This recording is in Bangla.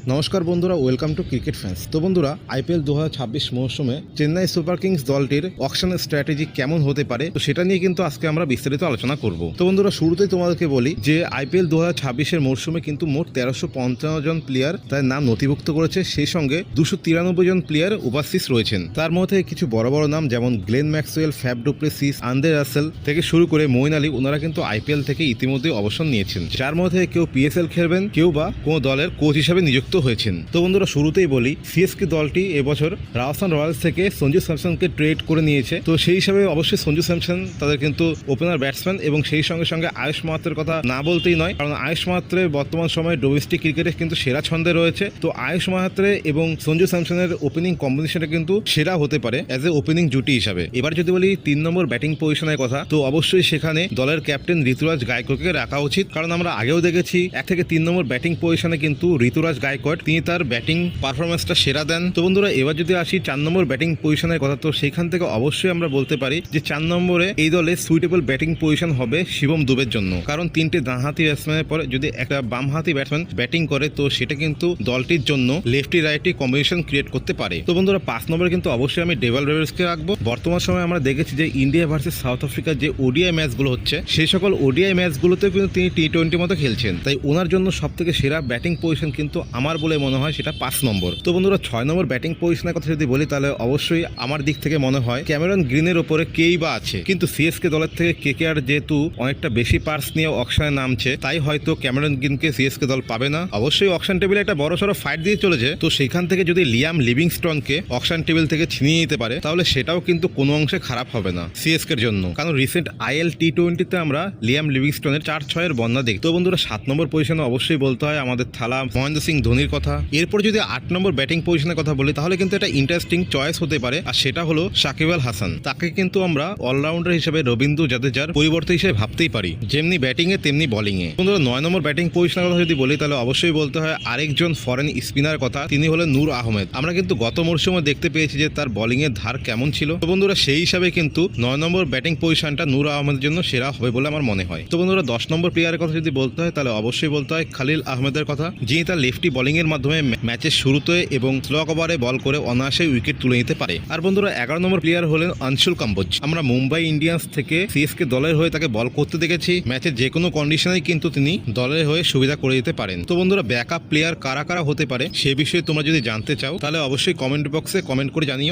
নমস্কার বন্ধুরা, ওয়েলকাম টু ক্রিকেট ফ্যান্স। তো বন্ধুরা, আইপিএল 2026 মৌসুমে চেন্নাই সুপার কিংস দলটির অকশনের স্ট্র্যাটেজি কেমন হতে পারে, তো সেটা নিয়ে কিন্তু আজকে আমরা বিস্তারিত আলোচনা করব। তো বন্ধুরা, শুরুতেই তোমাদেরকে বলি যে আইপিএল 2026-এর মৌসুমে কিন্তু মোট 1355 জন প্লেয়ার তার নাম নথিভুক্ত করেছে। সেই সঙ্গে 293 জন প্লেয়ার উপস্থিত রয়েছেন। তার মধ্যে কিছু বড় বড় নাম যেমন Glenn Maxwell, Faf du Plessis, Andre Russell থেকে শুরু করে মঈন আলী, ওনারা কিন্তু আইপিএল থেকে ইতিমধ্যে অবসর নিয়েছেন। যার মধ্যে কেউ পিএসএল খেলবেন, কেউ বা কোনো দলের কোচ হিসেবে নিযুক্ত হয়েছেন। তো বন্ধুরা, শুরুতেই বলি সিএসকে দলটি এবছর রাজস্থান রয়্যালস থেকে সঞ্জু স্যামসনকে ট্রেড করে নিয়েছে। তো সেই হিসাবে অবশ্যই সঞ্জু স্যামসন তাদের কিন্তু ওপেনার ব্যাটসম্যান, এবং সেই সঙ্গে সঙ্গে আয়ুষ মাহাত্রের কথা না বলতেই নয়, কারণ আয়ুষ মাহাত্রে বর্তমান সময়ে ডোমেস্টিক ক্রিকেটে কিন্তু সেরা ছন্দে রয়েছে। তো আয়ুষ মাহাত্রে এবং সঞ্জু স্যামসনের ওপেনিং কম্বিনেশনটা কিন্তু সেরা হতে পারে অ্যাজ এ ওপেনিং জুটি হিসাবে। এবার যদি বলি 3 নম্বর ব্যাটিং পজিশনের কথা, তো অবশ্যই সেখানে দলের ক্যাপ্টেন ঋতুরাজ গায়কোয়াড়কে রাখা উচিত, কারণ আমরা আগেও দেখেছি 1 থেকে 3 নম্বর ব্যাটিং পজিশনে কিন্তু ঋতুরাজ গায়কোয়াড় তিনি তার ব্যাটিং পারফরমেন্সটা সেরা দেন। তো বন্ধুরা, এবার যদি আসি 4 নম্বর ব্যাটিং পজিশনের কথা, তো সেখান থেকে অবশ্যই আমরা বলতে পারি যে 4 নম্বরে এই দলে সুইটেবল ব্যাটিং পজিশন হবে শিবম দুবের জন্য, কারণ 3টে ডানহাতি ব্যাটসম্যানের পরে যদি একটা বামহাতি ব্যাটসম্যান ব্যাটিং করে, তো সেটা কিন্তু দলটির জন্য লেফটি রাইটি কম্বিনেশন ক্রিয়েট করতে পারে। তো বন্ধুরা, 5 নম্বরে কিন্তু অবশ্যই আমি ডেভাল ব্রেভার্সকে রাখবো। বর্তমান সময়ে আমরা দেখেছি যে ইন্ডিয়া ভার্সেস সাউথ আফ্রিকার যে ওডিআই ম্যাচগুলো হচ্ছে, সেই সকল ওডিআই ম্যাচগুলোতে কিন্তু তিনি টি20 মতো খেলছেন। তাই ওনার জন্য সব থেকে সেরা ব্যাটিং পজিশন কিন্তু আমার বলে মনে হয় সেটা 5 নম্বর। তো বন্ধুরা, 6 নম্বর ব্যাটিং পজিশনের কথা যদি বলি, তাহলে অবশ্যই আমার দিক থেকে মনে হয় ক্যামেরন গ্রিনের ওপরে কেই বা আছে, কিন্তু সিএসকে দলের থেকে কেকেআর যেহেতু অনেকটা বেশি পার্স নিয়ে অকশনে নামছে, তাই হয়তো ক্যামেরন গ্রিনকে সিএসকে দল পাবে না। অবশ্যই অকশন টেবিলে একটা বড়সড় ফাইট দিয়ে চলেছে, তো সেখান থেকে যদি লিয়াম লিভিংস্টনকে অকশন টেবিল থেকে ছিনিয়ে নিতে পারে, তাহলে সেটাও কিন্তু কোনো অংশে খারাপ হবে না সিএসকের জন্য, কারণ রিসেন্ট আইএল টি20তে আমরা লিয়াম লিভিংস্টনের 4-6-এর বন্যা দেখি। তো বন্ধুরা, 7 নম্বর পজিশনে অবশ্যই বলতে হয় আমাদের থালা মহেন্দ্র সিং ধোনির কথা। এরপর যদি 8 নম্বর ব্যাটিং পজিশনের কথা বলি, তাহলে কিন্তু এটা ইন্টারেস্টিং চয়েস হতে পারে, আর সেটা হলো সাকিব আল হাসান। তাকে কিন্তু আমরা অলরাউন্ডার হিসেবে রবীন্দ্র জাদেজার পরিবর্তে হিসেবে ভাবতেই পারি, যেমনি ব্যাটিং এ তেমনি বোলিং এ। বন্ধুরা, 9 নম্বর ব্যাটিং পজিশনের কথা যদি বলি, তাহলে অবশ্যই বলতে হয় আরেকজন ফরেন স্পিনার কথা, তিনি হলেন নূর আহমেদ। আমরা কিন্তু গত মরশুমে দেখতে পেয়েছি যে তার বোলিং এর ধার কেমন ছিল। তো বন্ধুরা, সেই হিসাবে কিন্তু 9 নম্বর ব্যাটিং পজিশনটা নূর আহমেদের জন্য সেরা হবে বলে আমার মনে হয়। তো বন্ধুরা, 10 নম্বর প্লেয়ারের কথা যদি বলতে হয়, তাহলে অবশ্যই বলতে হয় খালিল আহমেদের কথা, যিনি তার লেফটি বোলিং এর মাধ্যমে ম্যাচের শুরুতে এবং স্লো ওভারে বল করে অনায়াসে উইকেট তুলে নিতে পারে। আর বন্ধুরা, 11 নম্বর প্লেয়ার হলেন অংশুল কাম্বোজ। আমরা মুম্বাই ইন্ডিয়ান্স থেকে সিএসকে দলের হয়ে তাকে বল করতে দেখেছি, ম্যাচের যে কোনো কন্ডিশনেই কিন্তু তিনি দলের হয়ে সুবিধা করে দিতে পারেন। তো বন্ধুরা, ব্যাকআপ প্লেয়ার কারা কারা হতে পারে সে বিষয়ে তোমরা যদি জানতে চাও, তাহলে অবশ্যই কমেন্ট বক্সে কমেন্ট করে জানিও।